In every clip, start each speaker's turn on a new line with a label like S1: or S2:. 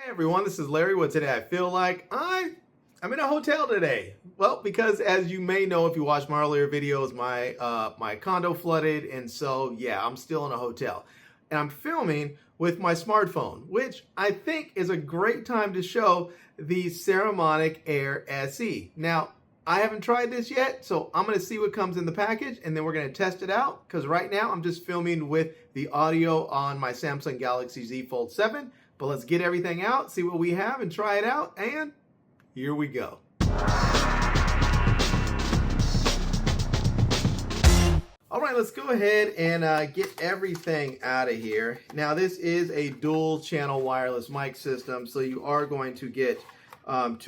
S1: Hey everyone, this is Larry with Today I Feel Like. I'm in a hotel today. Well, because as you may know if you watched my earlier videos, my condo flooded, and so yeah, I'm still in a hotel. And I'm filming with my smartphone, which I think is a great time to show the Saramonic Air SE. Now, I haven't tried this yet, so I'm going to see what comes in the package, and then we're going to test it out, because right now I'm just filming with the audio on my Samsung Galaxy Z Fold 7. But let's get everything out, see what we have, and try it out, and here we go. All right, let's go ahead and get everything out of here. Now, this is a dual channel wireless mic system, so you are going to get one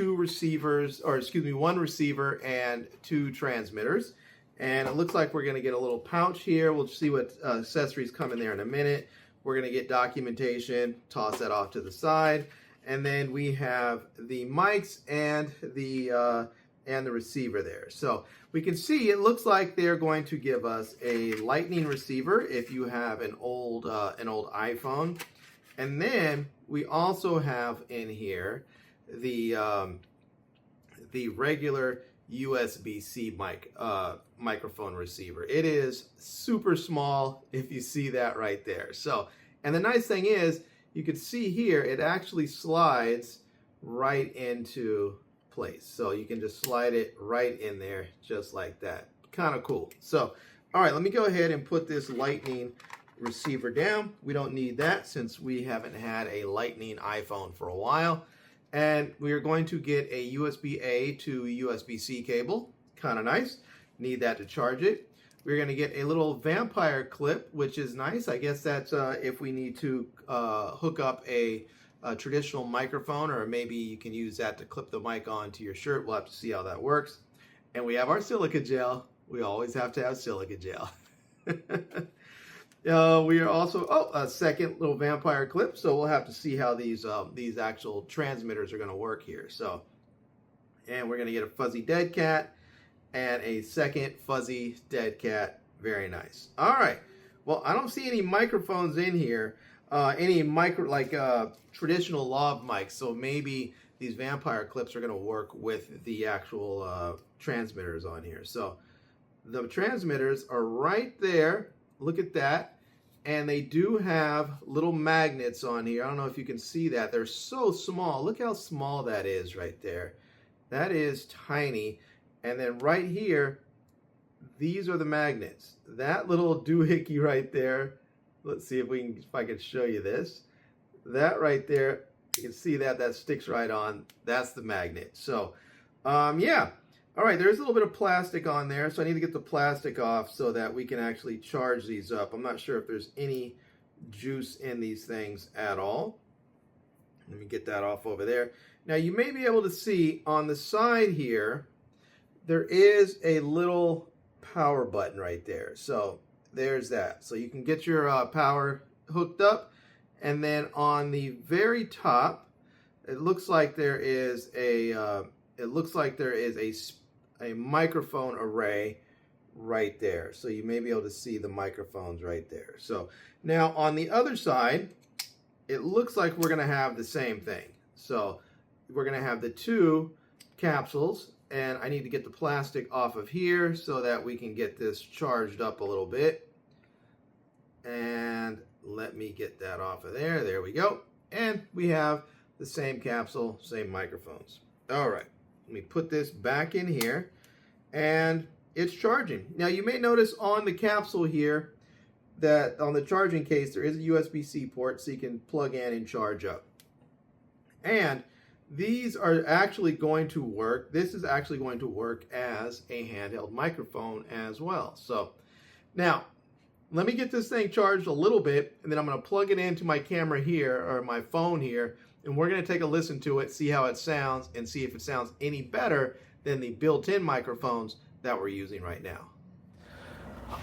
S1: receiver and two transmitters. And it looks like we're going to get a little pouch here. We'll see what accessories come in there in a minute. We're going to get documentation, toss that off to the side, and then we have the mics and the receiver there. So we can see it looks like they're going to give us a Lightning receiver if you have an old iPhone, and then we also have in here the regular USB-C microphone receiver. It is super small, if you see that right there. So, and the nice thing is, you can see here, it actually slides right into place. So you can just slide it right in there, just like that. Kind of cool. So, all right, let me go ahead and put this Lightning receiver down. We don't need that since we haven't had a Lightning iPhone for a while. And we are going to get a USB-A to USB-C cable. Kind of nice. Need that to charge it. We're going to get a little vampire clip, which is nice. I guess that's if we need to hook up a traditional microphone, or maybe you can use that to clip the mic onto your shirt. We'll have to see how that works. And we have our silica gel. We always have to have silica gel. We are also, a second little vampire clip, so we'll have to see how these actual transmitters are going to work here. So, and we're going to get a fuzzy dead cat and a second fuzzy dead cat. Very nice. All right. Well, I don't see any microphones in here, traditional lav mics, so maybe these vampire clips are going to work with the actual transmitters on here. So the transmitters are right there. Look at that. And they do have little magnets on here. I don't know if you can see that. They're so small. Look how small that is right there. That is tiny. And then right here, these are the magnets. That little doohickey right there. Let's see if I can show you this. That right there, you can see that sticks right on. That's the magnet. So, yeah. All right, there's a little bit of plastic on there, so I need to get the plastic off so that we can actually charge these up. I'm not sure if there's any juice in these things at all. Let me get that off over there. Now, you may be able to see on the side here, there is a little power button right there. So there's that. So you can get your power hooked up, and then on the very top, it looks like there is a microphone array right there. So you may be able to see the microphones right there. So now on the other side, it looks like we're going to have the same thing. So we're going to have the two capsules, and I need to get the plastic off of here so that we can get this charged up a little bit. And let me get that off of there. There we go. And we have the same capsule, same microphones. All right. Let me put this back in here, and it's charging. Now, you may notice on the capsule here that on the charging case, there is a USB-C port, so you can plug in and charge up. And these are actually going to work. This is actually going to work as a handheld microphone as well. So now, let me get this thing charged a little bit, and then I'm going to plug it into my camera here, or my phone here, and we're going to take a listen to it, see how it sounds, and see if it sounds any better than the built-in microphones that we're using right now.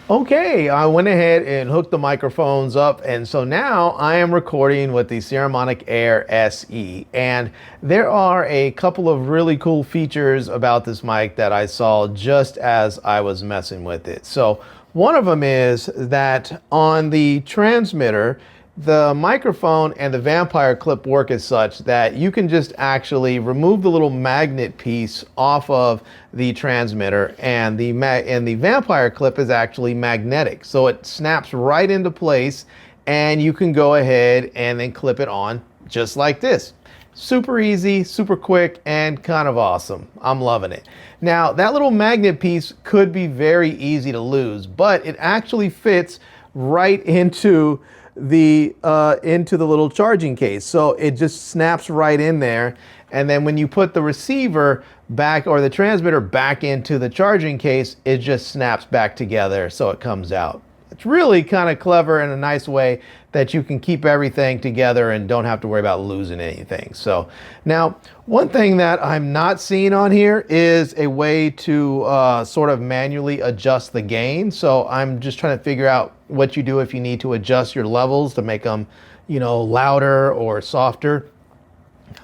S1: Okay, I went ahead and hooked the microphones up, and so now I am recording with the Saramonic Air SE, and there are a couple of really cool features about this mic that I saw just as I was messing with it. So one of them is that on the transmitter, the microphone and the vampire clip work as such that you can just actually remove the little magnet piece off of the transmitter, and the vampire clip is actually magnetic, so it snaps right into place, and you can go ahead and then clip it on just like this. Super easy, super quick, and kind of awesome. I'm loving it. Now, that little magnet piece could be very easy to lose, but it actually fits right into the little charging case. So it just snaps right in there. And then when you put the receiver back, or the transmitter back into the charging case, it just snaps back together so it comes out. It's really kind of clever in a nice way that you can keep everything together and don't have to worry about losing anything. So now, one thing that I'm not seeing on here is a way to sort of manually adjust the gain. So I'm just trying to figure out what you do if you need to adjust your levels to make them, louder or softer.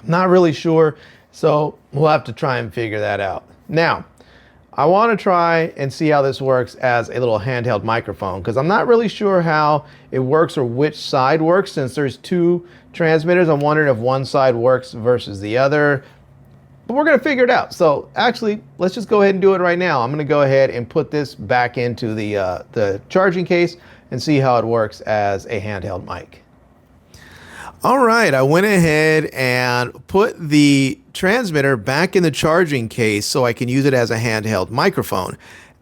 S1: I'm not really sure, so we'll have to try and figure that out. Now, I want to try and see how this works as a little handheld microphone, because I'm not really sure how it works or which side works. Since there's two transmitters, I'm wondering if one side works versus the other. But we're going to figure it out. So actually, let's just go ahead and do it right now. I'm going to go ahead and put this back into the charging case and see how it works as a handheld mic. All right, I went ahead and put the transmitter back in the charging case so I can use it as a handheld microphone.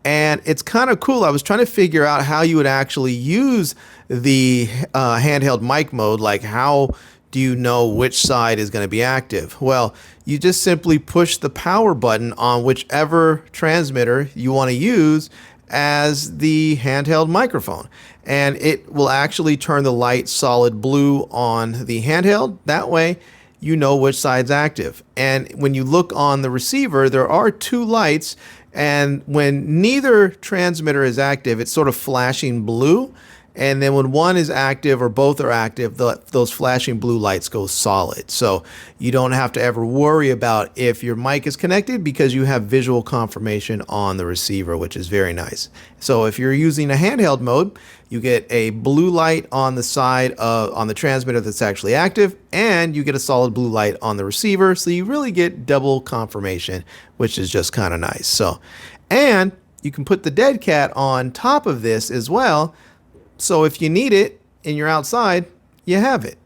S1: And it's kind of cool. I was trying to figure out how you would actually use the handheld mic mode. Like, how do you know which side is going to be active? Well, you just simply push the power button on whichever transmitter you want to use as the handheld microphone, and it will actually turn the light solid blue on the handheld. That way you know which side's active. And when you look on the receiver, there are two lights, and when neither transmitter is active, it's sort of flashing blue. And then when one is active or both are active, those flashing blue lights go solid. So you don't have to ever worry about if your mic is connected, because you have visual confirmation on the receiver, which is very nice. So if you're using a handheld mode, you get a blue light on the side on the transmitter that's actually active, and you get a solid blue light on the receiver. So you really get double confirmation, which is just kind of nice. So, and you can put the dead cat on top of this as well. So if you need it and you're outside, you have it.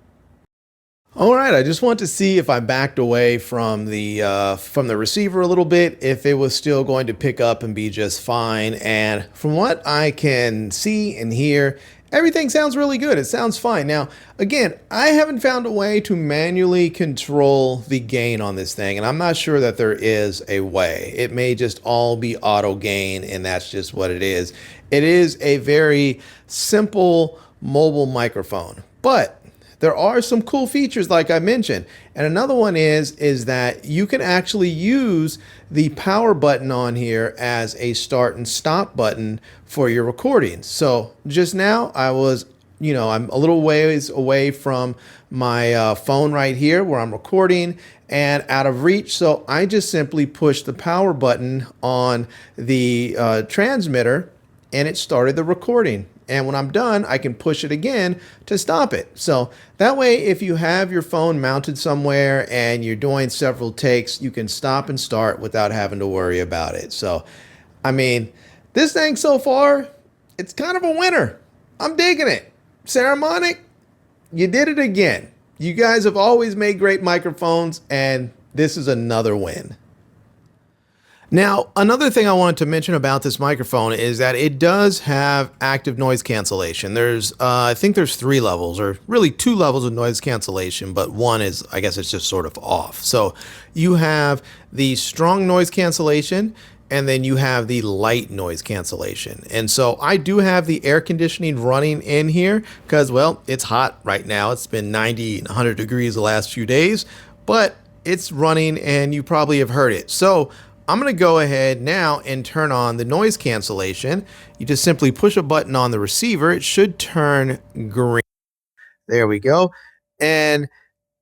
S1: All right, I just want to see if I backed away from the receiver a little bit, if it was still going to pick up and be just fine. And from what I can see and hear, everything sounds really good. It sounds fine. Now, again, I haven't found a way to manually control the gain on this thing, and I'm not sure that there is a way. It may just all be auto gain, and that's just what it is. It is a very simple mobile microphone, but there are some cool features like I mentioned. And another one is that you can actually use the power button on here as a start and stop button for your recording. So just now I'm a little ways away from my phone right here where I'm recording and out of reach. So I just simply push the power button on the transmitter, and it started the recording. And when I'm done, I can push it again to stop it. So that way, if you have your phone mounted somewhere and you're doing several takes, you can stop and start without having to worry about it. So, I mean, this thing so far, it's kind of a winner. I'm digging it. Saramonic, you did it again. You guys have always made great microphones, and this is another win. Now, another thing I wanted to mention about this microphone is that it does have active noise cancellation. I think there's 3 levels, or really 2 levels of noise cancellation, but one is, I guess it's just sort of off. So you have the strong noise cancellation, and then you have the light noise cancellation. And so I do have the air conditioning running in here because, well, it's hot right now. It's been 90, 100 degrees the last few days, but it's running and you probably have heard it. So I'm going to go ahead now and turn on the noise cancellation. You just simply push a button on the receiver. It should turn green. There we go. And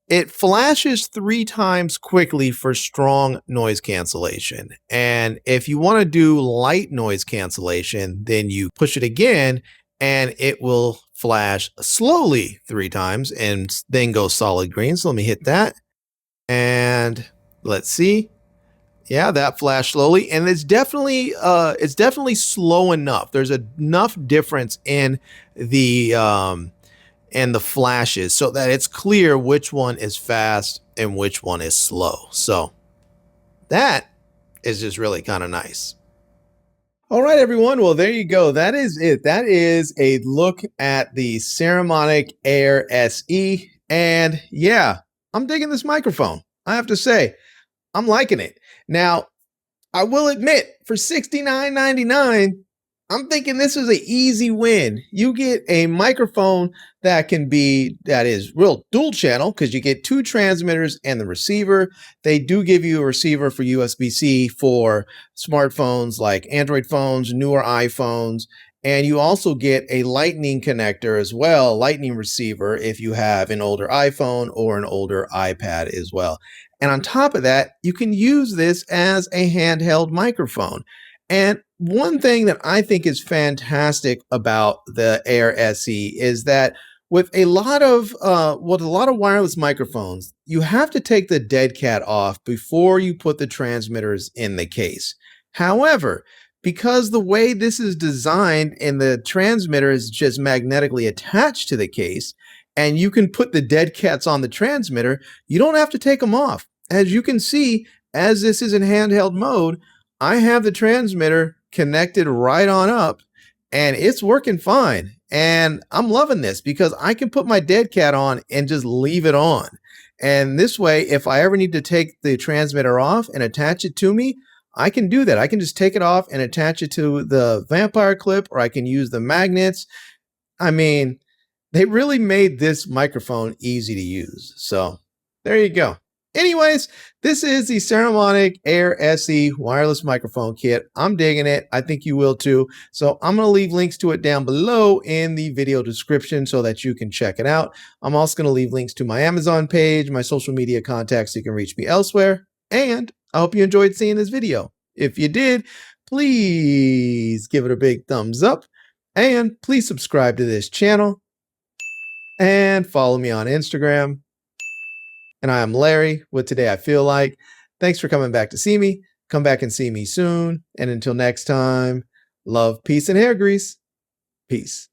S1: it flashes 3 times quickly for strong noise cancellation. And if you want to do light noise cancellation, then you push it again and it will flash slowly 3 times and then go solid green. So let me hit that. And let's see. Yeah, that flashed slowly, and it's definitely slow enough. There's enough difference in the flashes so that it's clear which one is fast and which one is slow. So that is just really kind of nice. All right, everyone. Well, there you go. That is it. That is a look at the Saramonic Air SE. And yeah, I'm digging this microphone. I have to say, I'm liking it. Now, I will admit, for $69.99, I'm thinking this is an easy win. You get a microphone that is real dual channel because you get 2 transmitters and the receiver. They do give you a receiver for USB-C for smartphones like Android phones, newer iPhones, and you also get a lightning connector as well, lightning receiver if you have an older iPhone or an older iPad as well. And on top of that, you can use this as a handheld microphone. And one thing that I think is fantastic about the Air SE is that with a lot of wireless microphones, you have to take the dead cat off before you put the transmitters in the case. However, because the way this is designed and the transmitter is just magnetically attached to the case, and you can put the dead cats on the transmitter, you don't have to take them off. As you can see, as this is in handheld mode, I have the transmitter connected right on up and it's working fine. And I'm loving this because I can put my dead cat on and just leave it on. And this way, if I ever need to take the transmitter off and attach it to me, I can do that. I can just take it off and attach it to the vampire clip, or I can use the magnets. I mean, they really made this microphone easy to use. So there you go. Anyways, this is the Saramonic Air SE wireless microphone kit. I'm digging it. I think you will too. So I'm going to leave links to it down below in the video description so that you can check it out. I'm also going to leave links to my Amazon page, my social media contacts so you can reach me elsewhere. And I hope you enjoyed seeing this video. If you did, please give it a big thumbs up and please subscribe to this channel and follow me on Instagram. And I am Larry with Today I Feel Like. Thanks for coming back to see me. Come back and see me soon. And until next time, love, peace, and hair grease. Peace.